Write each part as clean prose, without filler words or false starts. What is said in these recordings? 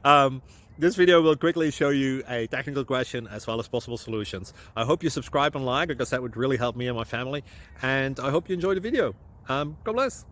um, this video will quickly show you a technical question as well as possible solutions. I hope you subscribe and like, because that would really help me and my family. And I hope you enjoy the video. God bless.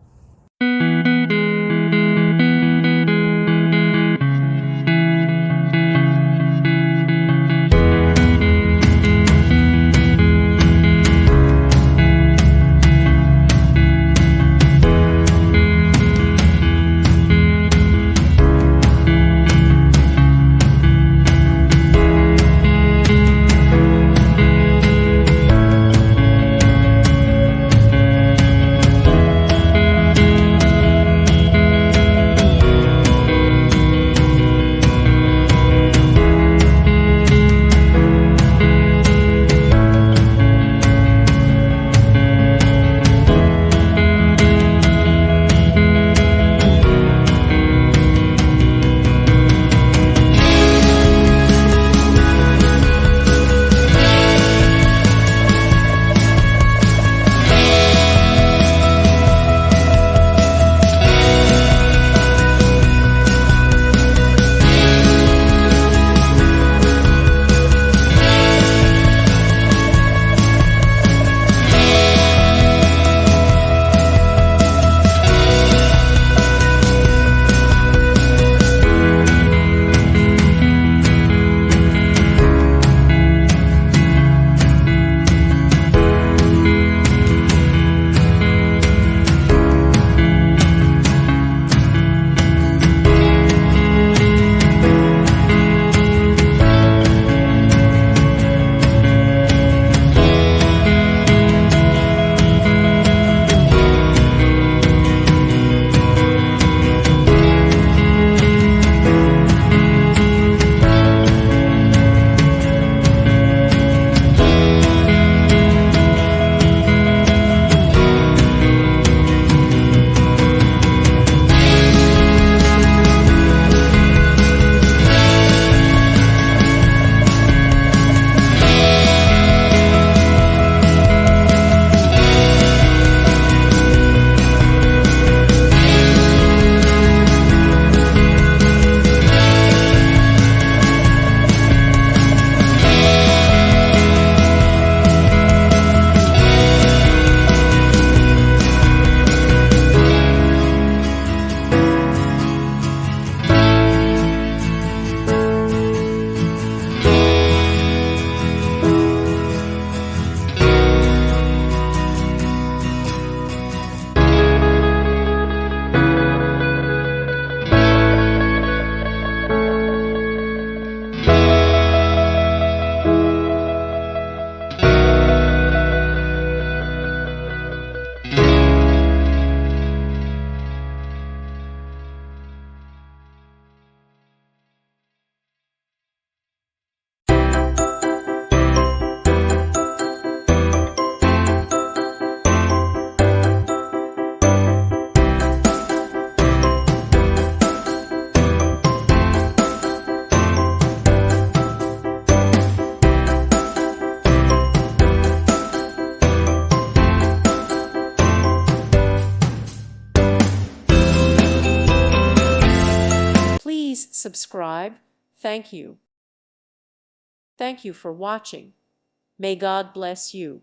Please subscribe. Thank you. Thank you for watching. May God bless you.